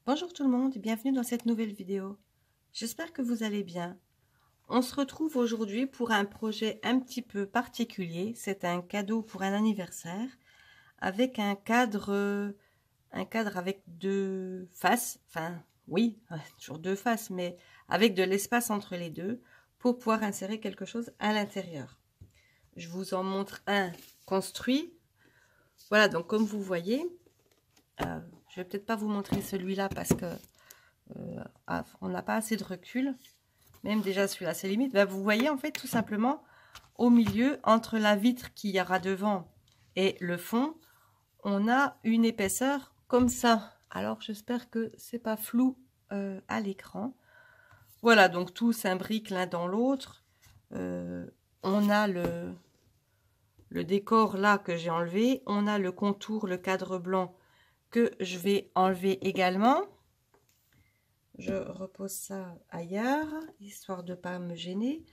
Bonjour tout le monde, bienvenue dans cette nouvelle vidéo. J'espère que vous allez bien. On se retrouve aujourd'hui pour un projet un petit peu particulier. C'est un cadeau pour un anniversaire avec un cadre avec deux faces. Enfin, oui, toujours deux faces, mais avec de l'espace entre les deux pour pouvoir insérer quelque chose à l'intérieur. Je vous en montre un construit. Voilà, donc comme vous voyez, je vais peut-être pas vous montrer celui-là parce que on n'a pas assez de recul. Même déjà celui-là, c'est limite. Ben, vous voyez en fait tout simplement au milieu, entre la vitre qu'il y aura devant et le fond, on a une épaisseur comme ça. Alors j'espère que c'est pas flou à l'écran. Voilà, donc tout s'imbrique l'un dans l'autre. On a le décor là que j'ai enlevé. On a le contour, le cadre blanc que je vais enlever également. Je repose ça ailleurs, histoire de ne pas me gêner.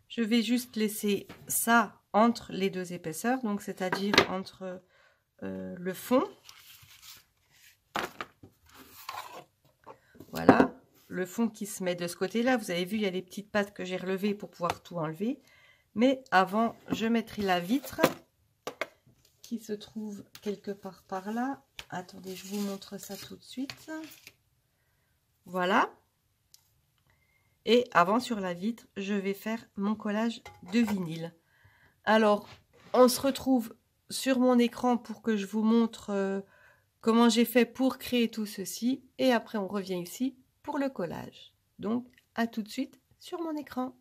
Je vais juste laisser ça entre les deux épaisseurs, donc c'est-à-dire entre le fond. Voilà, le fond qui se met de ce côté-là. Vous avez vu, il y a les petites pattes que j'ai relevées pour pouvoir tout enlever. Mais avant, je mettrai la vitre qui se trouve quelque part par là. Attendez, je vous montre ça tout de suite. Voilà. Et avant, sur la vitre, je vais faire mon collage de vinyle. Alors, on se retrouve sur mon écran pour que je vous montre comment j'ai fait pour créer tout ceci. Et après, on revient ici pour le collage. Donc, à tout de suite sur mon écran.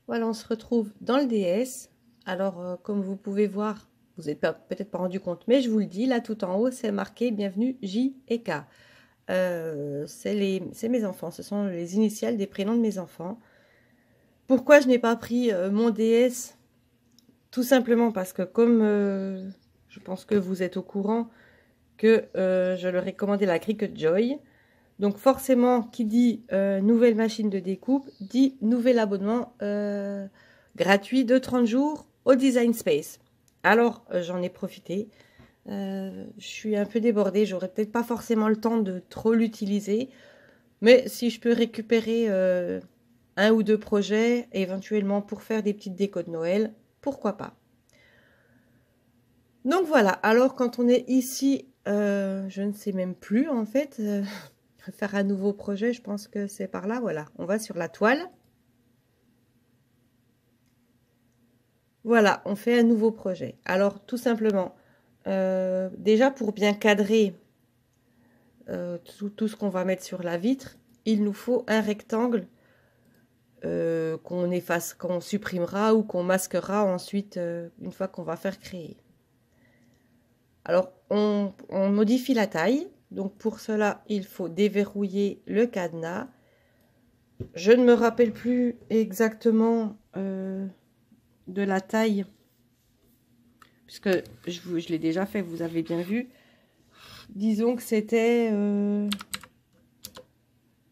Voilà, on se retrouve dans le DS. Alors, comme vous pouvez voir, vous n'êtes peut-être pas rendu compte, mais je vous le dis, là tout en haut, c'est marqué « Bienvenue J et K ». C'est mes enfants, ce sont les initiales des prénoms de mes enfants. Pourquoi je n'ai pas pris mon DS? Tout simplement parce que comme je pense que vous êtes au courant que je leur ai commandé la Cricut Joy. Donc forcément, qui dit nouvelle machine de découpe, dit nouvel abonnement gratuit de 30 jours au Design Space. Alors, j'en ai profité. Je suis un peu débordée, j'aurais peut-être pas forcément le temps de trop l'utiliser. Mais si je peux récupérer un ou deux projets, éventuellement pour faire des petites décos de Noël, pourquoi pas. Donc voilà, alors quand on est ici, je ne sais même plus en fait, faire un nouveau projet, je pense que c'est par là, voilà. On va sur la toile. Voilà, on fait un nouveau projet. Alors tout simplement, déjà pour bien cadrer tout ce qu'on va mettre sur la vitre, il nous faut un rectangle qu'on efface, qu'on supprimera ou qu'on masquera ensuite une fois qu'on va faire créer. Alors on modifie la taille, donc pour cela il faut déverrouiller le cadenas. Je ne me rappelle plus exactement de la taille, puisque je l'ai déjà fait, vous avez bien vu. Disons que c'était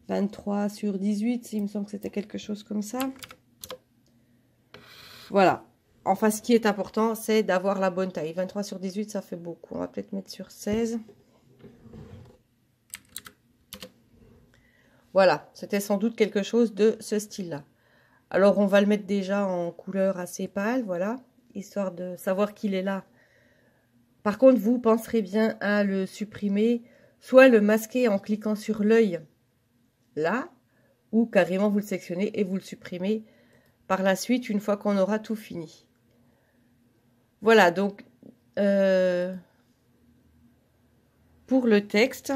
23 sur 18, il me semble que c'était quelque chose comme ça. Voilà. Enfin, ce qui est important, c'est d'avoir la bonne taille. 23 sur 18, ça fait beaucoup. On va peut-être mettre sur 16. Voilà, c'était sans doute quelque chose de ce style-là. Alors, on va le mettre déjà en couleur assez pâle, voilà, histoire de savoir qu'il est là. Par contre, vous penserez bien à le supprimer, soit le masquer en cliquant sur l'œil, là, ou carrément vous le sélectionnez et vous le supprimez par la suite, une fois qu'on aura tout fini. Voilà, donc, pour le texte,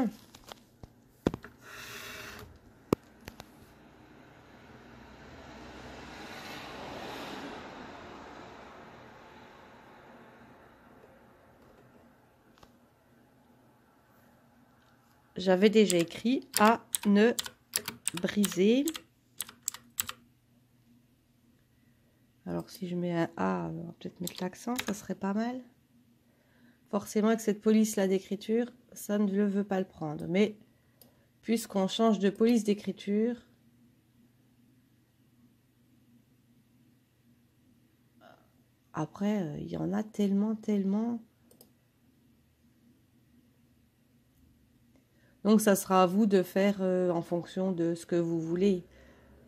j'avais déjà écrit à ne briser. Alors si je mets un A, on va peut-être mettre l'accent, ça serait pas mal. Forcément avec cette police là d'écriture, ça ne veut pas le prendre. Mais puisqu'on change de police d'écriture, Après, il y en a tellement, tellement. Donc, ça sera à vous de faire en fonction de ce que vous voulez.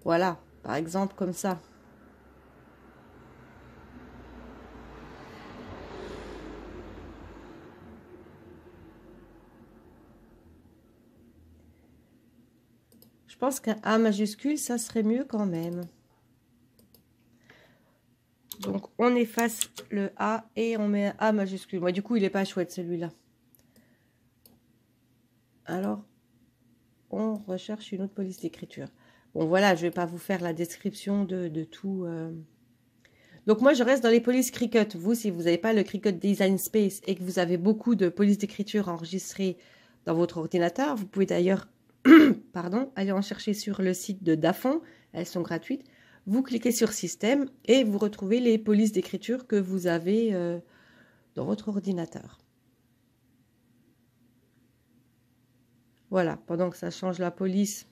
Voilà, par exemple, comme ça. Je pense qu'un A majuscule, ça serait mieux quand même. Donc, on efface le A et on met un A majuscule. Moi, du coup, il n'est pas chouette, celui-là. Alors, on recherche une autre police d'écriture. Bon, voilà, je ne vais pas vous faire la description de tout. Donc, moi, je reste dans les polices Cricut. Vous, si vous n'avez pas le Cricut Design Space et que vous avez beaucoup de polices d'écriture enregistrées dans votre ordinateur, vous pouvez d'ailleurs pardon, aller en chercher sur le site de Dafont. Elles sont gratuites. Vous cliquez sur Système et vous retrouvez les polices d'écriture que vous avez dans votre ordinateur. Voilà, pendant que ça change la police.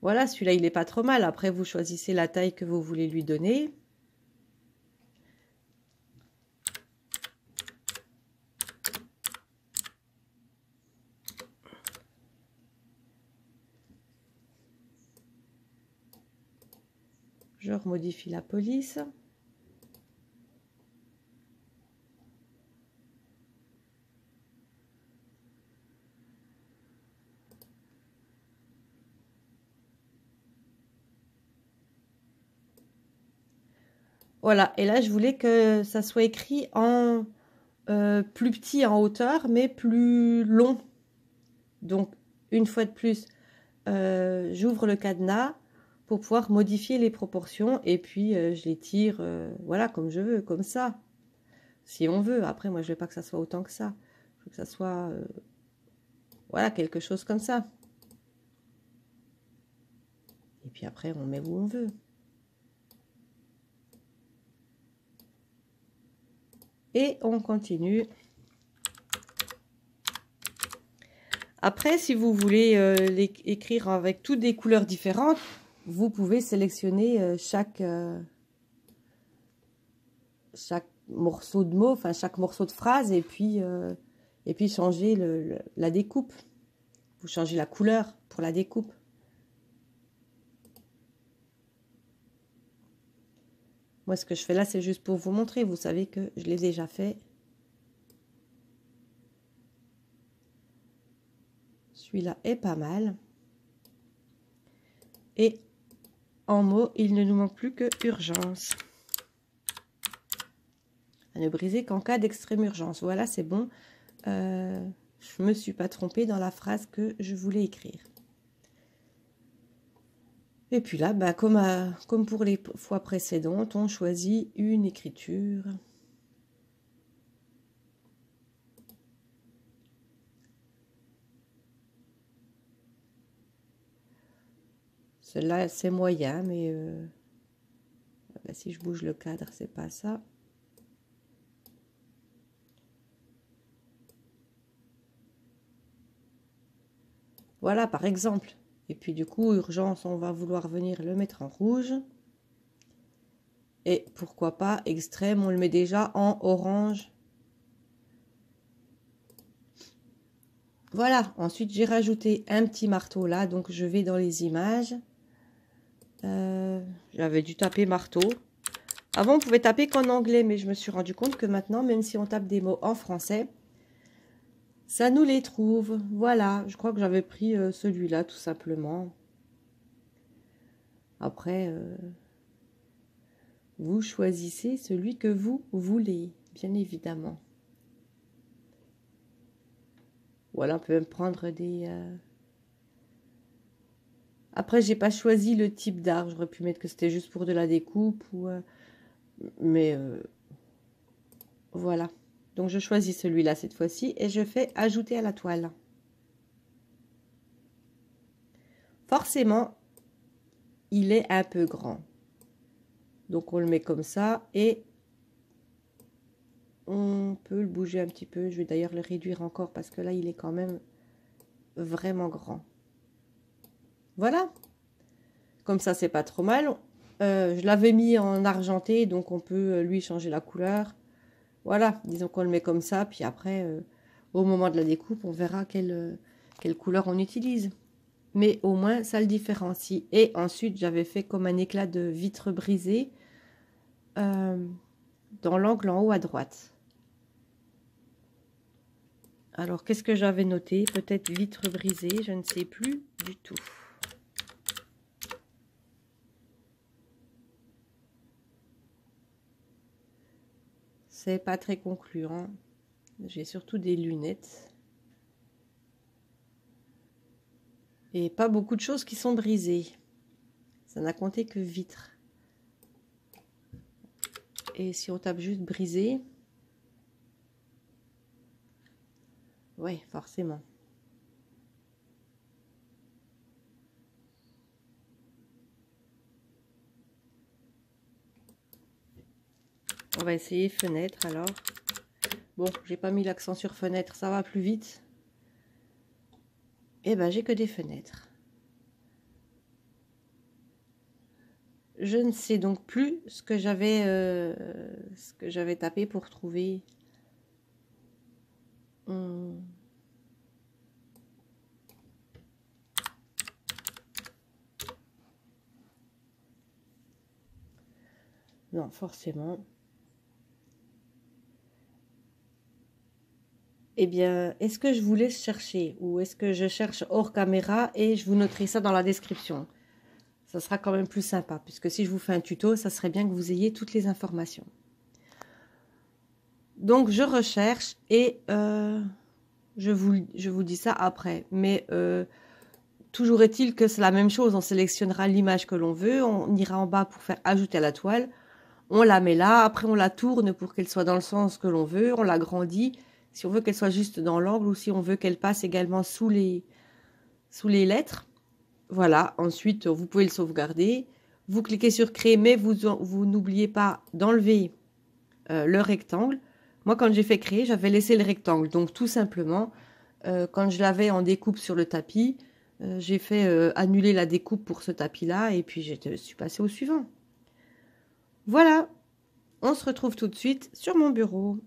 Voilà, celui-là, il n'est pas trop mal. Après, vous choisissez la taille que vous voulez lui donner. Je remodifie la police. Voilà, et là, je voulais que ça soit écrit en plus petit en hauteur, mais plus long. Donc, une fois de plus, j'ouvre le cadenas pour pouvoir modifier les proportions et puis je les tire, voilà, comme je veux, comme ça. Si on veut. Après, moi, je ne veux pas que ça soit autant que ça. Je veux que ça soit, voilà, quelque chose comme ça. Et puis après, on met où on veut. Et on continue. Après, si vous voulez écrire avec toutes des couleurs différentes, vous pouvez sélectionner chaque morceau de mot, enfin chaque morceau de phrase, et puis changer la découpe. Vous changez la couleur pour la découpe. Moi, ce que je fais là, c'est juste pour vous montrer. Vous savez que je l'ai déjà fait. Celui-là est pas mal. Et en mots, il ne nous manque plus que urgence. À ne briser qu'en cas d'extrême urgence. Voilà, c'est bon. Je ne me suis pas trompée dans la phrase que je voulais écrire. Et puis là, bah, comme pour les fois précédentes, on choisit une écriture. Celle-là, c'est moyen, mais bah, si je bouge le cadre, c'est pas ça. Voilà, par exemple. Et puis du coup, urgence, on va vouloir venir le mettre en rouge. Et pourquoi pas, extrême, on le met déjà en orange. Voilà, ensuite j'ai rajouté un petit marteau là, donc je vais dans les images. J'avais dû taper marteau. Avant, on pouvait taper qu'en anglais, mais je me suis rendu compte que maintenant, même si on tape des mots en français, ça nous les trouve. Voilà, je crois que j'avais pris celui-là, tout simplement. Après, vous choisissez celui que vous voulez, bien évidemment. Voilà, on peut même prendre des... Après, j'ai pas choisi le type d'art. J'aurais pu mettre que c'était juste pour de la découpe. Ou, mais voilà. Donc, je choisis celui-là cette fois-ci. Et je fais ajouter à la toile. Forcément, il est un peu grand. Donc, on le met comme ça. Et on peut le bouger un petit peu. Je vais d'ailleurs le réduire encore parce que là, il est quand même vraiment grand. Voilà. Comme ça, c'est pas trop mal. Je l'avais mis en argenté, donc on peut lui changer la couleur. Voilà, disons qu'on le met comme ça, puis après, au moment de la découpe, on verra quelle couleur on utilise. Mais au moins, ça le différencie. Et ensuite, j'avais fait comme un éclat de vitre brisée dans l'angle en haut à droite. Alors, qu'est-ce que j'avais noté? Peut-être vitre brisée, je ne sais plus du tout. C'est pas très concluant. J'ai surtout des lunettes. Et pas beaucoup de choses qui sont brisées. Ça n'a compté que vitre. Et si on tape juste brisé, oui, forcément. On va essayer fenêtre alors. Bon, j'ai pas mis l'accent sur fenêtre, ça va plus vite. Eh ben, j'ai que des fenêtres. Je ne sais donc plus ce que j'avais tapé pour trouver. Non, forcément. Eh bien, est-ce que je vous laisse chercher ou est-ce que je cherche hors caméra et je vous noterai ça dans la description? Ça sera quand même plus sympa, puisque si je vous fais un tuto, ça serait bien que vous ayez toutes les informations. Donc, je recherche et je vous dis ça après. Mais toujours est-il que c'est la même chose. On sélectionnera l'image que l'on veut, on ira en bas pour faire ajouter à la toile. On la met là, après on la tourne pour qu'elle soit dans le sens que l'on veut, on l'agrandit. Si on veut qu'elle soit juste dans l'angle ou si on veut qu'elle passe également sous les lettres. Voilà, ensuite vous pouvez le sauvegarder. Vous cliquez sur créer, mais vous n'oubliez pas d'enlever le rectangle. Moi, quand j'ai fait créer, j'avais laissé le rectangle. Donc tout simplement, quand je l'avais en découpe sur le tapis, j'ai fait annuler la découpe pour ce tapis-là et puis je suis passée au suivant. Voilà, on se retrouve tout de suite sur mon bureau.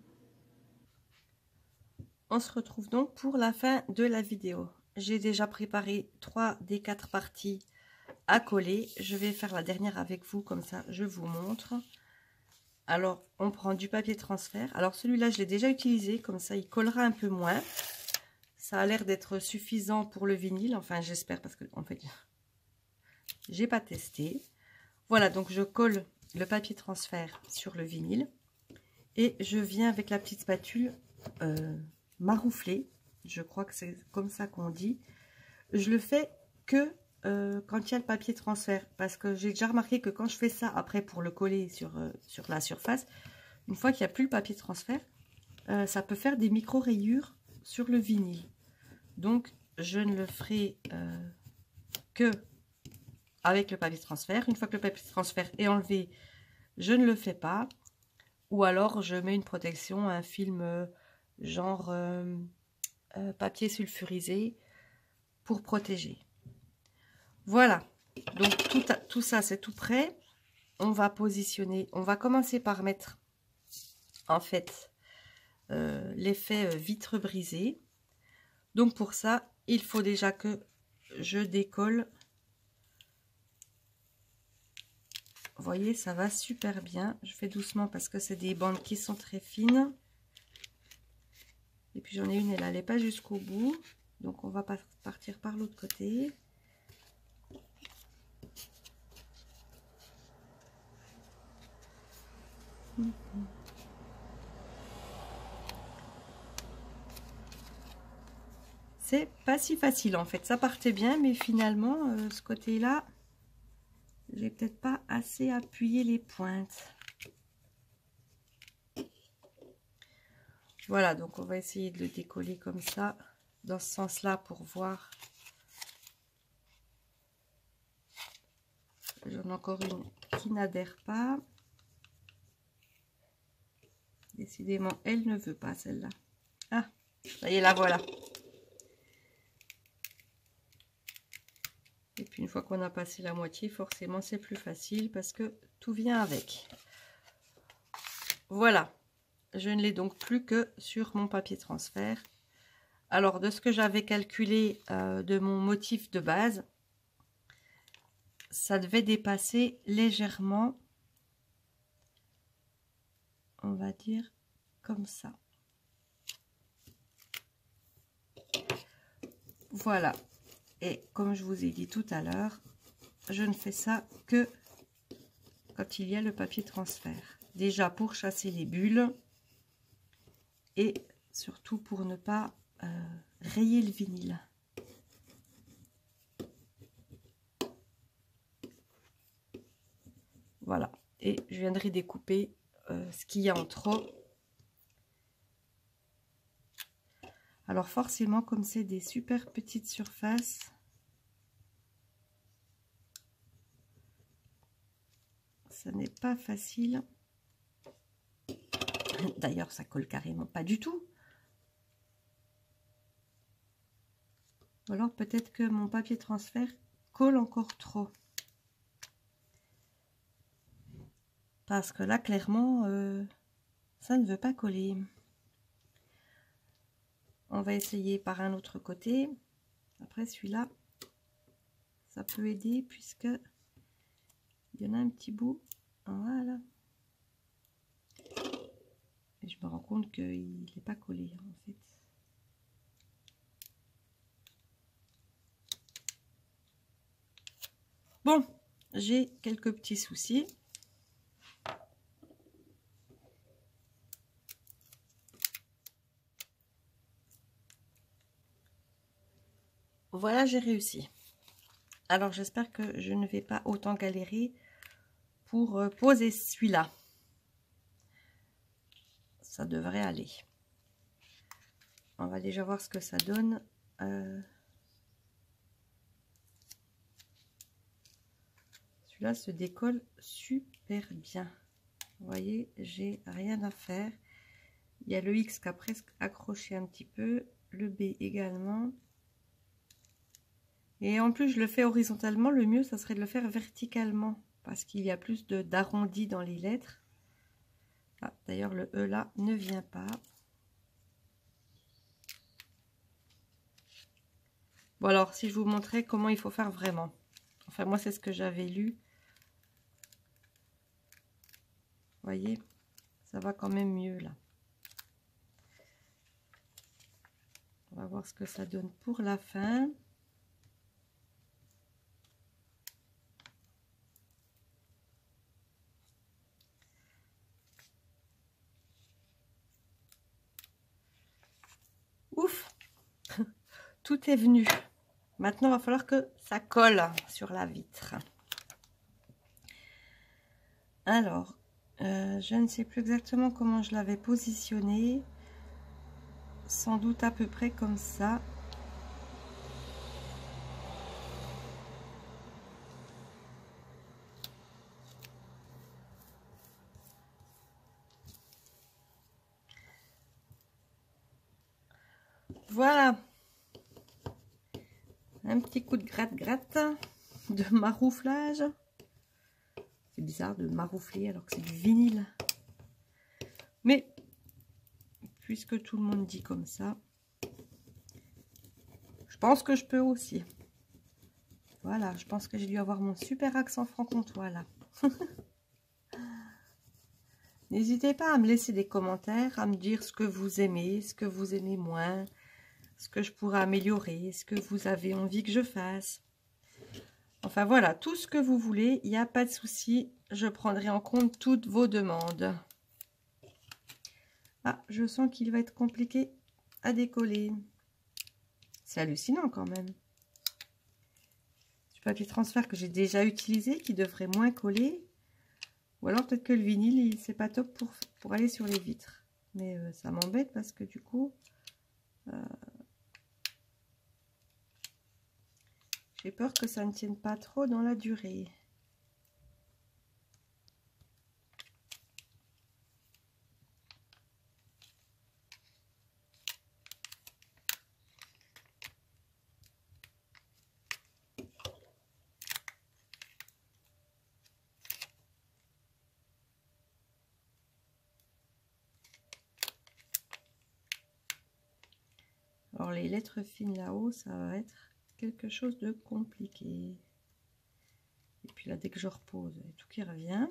On se retrouve donc pour la fin de la vidéo. J'ai déjà préparé 3 des 4 parties à coller. Je vais faire la dernière avec vous, comme ça je vous montre. Alors, on prend du papier transfert. Alors, celui-là, je l'ai déjà utilisé, comme ça il collera un peu moins. Ça a l'air d'être suffisant pour le vinyle, enfin j'espère, parce que en fait, j'ai pas testé. Voilà, donc je colle le papier transfert sur le vinyle. Et je viens avec la petite spatule maroufler, je crois que c'est comme ça qu'on dit. Je le fais que quand il y a le papier transfert, parce que j'ai déjà remarqué que quand je fais ça après pour le coller sur la surface, une fois qu'il n'y a plus le papier transfert, ça peut faire des micro rayures sur le vinyle. Donc je ne le ferai que avec le papier transfert. Une fois que le papier transfert est enlevé, je ne le fais pas, ou alors je mets une protection, un film genre papier sulfurisé pour protéger. Voilà, donc tout ça c'est tout prêt. On va positionner, on va commencer par mettre en fait l'effet vitre brisée. Donc pour ça, il faut déjà que je décolle. Vous voyez, ça va super bien. Je fais doucement parce que c'est des bandes qui sont très fines. Et puis j'en ai une, elle n'allait pas jusqu'au bout. Donc on va partir par l'autre côté. C'est pas si facile en fait. Ça partait bien, mais finalement, ce côté-là, j'ai peut-être pas assez appuyé les pointes. Voilà, donc on va essayer de le décoller comme ça, dans ce sens-là pour voir. J'en ai encore une qui n'adhère pas. Décidément, elle ne veut pas celle-là. Ah, ça y est, la voilà. Et puis une fois qu'on a passé la moitié, forcément c'est plus facile parce que tout vient avec. Voilà, je ne l'ai donc plus que sur mon papier transfert. Alors, de ce que j'avais calculé de mon motif de base, ça devait dépasser légèrement, on va dire comme ça. Voilà. Et comme je vous ai dit tout à l'heure, je ne fais ça que quand il y a le papier transfert. Déjà pour chasser les bulles et surtout pour ne pas rayer le vinyle. Voilà. Et je viendrai découper ce qu'il y a en trop. Alors forcément, comme c'est des super petites surfaces, ça n'est pas facile. D'ailleurs, ça colle carrément pas du tout. Ou alors peut-être que mon papier transfert colle encore trop. Parce que là, clairement, ça ne veut pas coller. On va essayer par un autre côté. Après, celui-là, ça peut aider puisque il y en a un petit bout. Voilà. Et je me rends compte qu'il n'est pas collé, en fait. Bon, j'ai quelques petits soucis. Voilà, j'ai réussi. Alors, j'espère que je ne vais pas autant galérer pour poser celui-là. Ça devrait aller. On va déjà voir ce que ça donne. Celui-là se décolle super bien. Vous voyez, j'ai rien à faire. Il y a le X qui a presque accroché un petit peu, le B également. Et en plus, je le fais horizontalement. Le mieux, ça serait de le faire verticalement parce qu'il y a plus d'arrondi dans les lettres. Ah, d'ailleurs, le E là ne vient pas. Bon, alors, si je vous montrais comment il faut faire vraiment. Enfin, moi, c'est ce que j'avais lu. Vous voyez, ça va quand même mieux là. On va voir ce que ça donne pour la fin. Ouf, tout est venu. Maintenant, il va falloir que ça colle sur la vitre. Alors, je ne sais plus exactement comment je l'avais positionné. Sans doute à peu près comme ça. Voilà. Un petit coup de gratte-gratte, de marouflage. C'est bizarre de maroufler alors que c'est du vinyle. Mais, puisque tout le monde dit comme ça, je pense que je peux aussi. Voilà, je pense que j'ai dû avoir mon super accent franc-comtois là. N'hésitez pas à me laisser des commentaires, à me dire ce que vous aimez moins, ce que je pourrais améliorer, ce que vous avez envie que je fasse. Enfin voilà, tout ce que vous voulez, il n'y a pas de souci, je prendrai en compte toutes vos demandes. Ah, je sens qu'il va être compliqué à décoller. C'est hallucinant quand même. Du papier transfert que j'ai déjà utilisé, qui devrait moins coller. Ou alors peut-être que le vinyle, c'est pas top pour aller sur les vitres. Mais ça m'embête parce que du coup, j'ai peur que ça ne tienne pas trop dans la durée. Alors les lettres fines là-haut, ça va être quelque chose de compliqué. Et puis là, dès que je repose, il y a tout qui revient.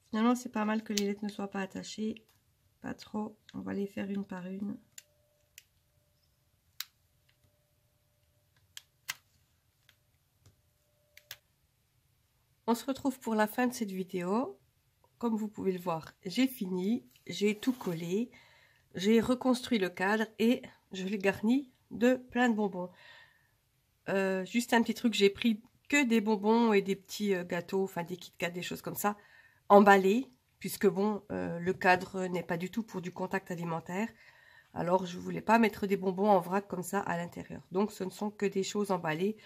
Finalement, c'est pas mal que les lettres ne soient pas attachées. Pas trop. On va les faire une par une. On se retrouve pour la fin de cette vidéo. Comme vous pouvez le voir, j'ai fini. J'ai tout collé. J'ai reconstruit le cadre et je l'ai garni de plein de bonbons. Juste un petit truc, j'ai pris que des bonbons et des petits gâteaux, enfin des Kit Kat, des choses comme ça, emballés, puisque bon, le cadre n'est pas du tout pour du contact alimentaire. Alors je voulais pas mettre des bonbons en vrac comme ça à l'intérieur. Donc ce ne sont que des choses emballées.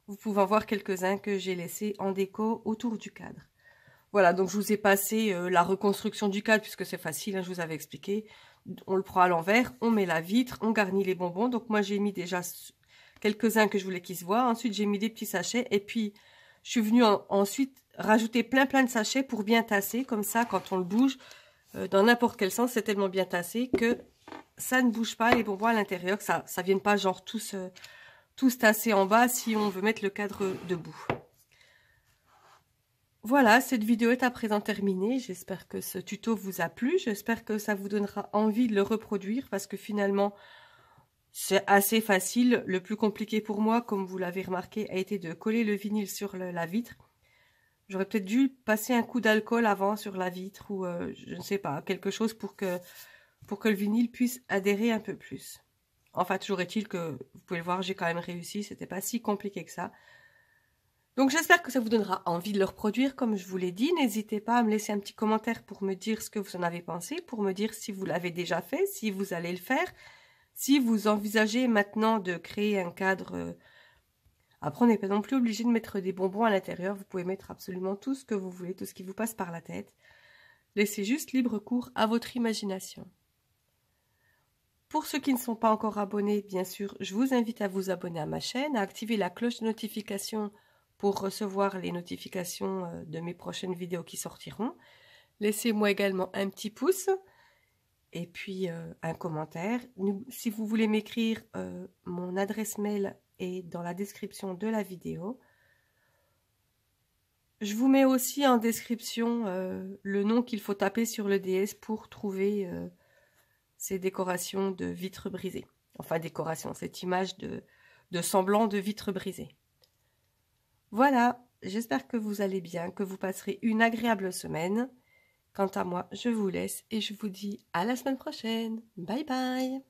Vous pouvez en voir quelques-uns que j'ai laissés en déco autour du cadre. Voilà, donc je vous ai passé la reconstruction du cadre, puisque c'est facile, hein, je vous avais expliqué. On le prend à l'envers, on met la vitre, on garnit les bonbons. Donc moi j'ai mis déjà quelques-uns que je voulais qu'ils se voient. Ensuite j'ai mis des petits sachets et puis je suis venue ensuite rajouter plein de sachets pour bien tasser. Comme ça, quand on le bouge, dans n'importe quel sens, c'est tellement bien tassé que ça ne bouge pas les bonbons à l'intérieur, que ça ne vienne pas genre tous tasser en bas si on veut mettre le cadre debout. Voilà, cette vidéo est à présent terminée. J'espère que ce tuto vous a plu. J'espère que ça vous donnera envie de le reproduire parce que finalement, c'est assez facile. Le plus compliqué pour moi, comme vous l'avez remarqué, a été de coller le vinyle sur la vitre. J'aurais peut-être dû passer un coup d'alcool avant sur la vitre ou je ne sais pas, quelque chose pour que le vinyle puisse adhérer un peu plus. Enfin, toujours est-il que, vous pouvez le voir, j'ai quand même réussi. C'était pas si compliqué que ça. Donc j'espère que ça vous donnera envie de le reproduire comme je vous l'ai dit. N'hésitez pas à me laisser un petit commentaire pour me dire ce que vous en avez pensé, pour me dire si vous l'avez déjà fait, si vous allez le faire, si vous envisagez maintenant de créer un cadre. Après, on n'est pas non plus obligé de mettre des bonbons à l'intérieur. Vous pouvez mettre absolument tout ce que vous voulez, tout ce qui vous passe par la tête. Laissez juste libre cours à votre imagination. Pour ceux qui ne sont pas encore abonnés, bien sûr, je vous invite à vous abonner à ma chaîne, à activer la cloche de notification pour recevoir les notifications de mes prochaines vidéos qui sortiront. Laissez-moi également un petit pouce et puis un commentaire. Si vous voulez m'écrire, mon adresse mail est dans la description de la vidéo. Je vous mets aussi en description le nom qu'il faut taper sur le DS pour trouver ces décorations de vitres brisées. Enfin, décoration, cette image de semblant de vitres brisées. Voilà, j'espère que vous allez bien, que vous passerez une agréable semaine. Quant à moi, je vous laisse et je vous dis à la semaine prochaine. Bye bye!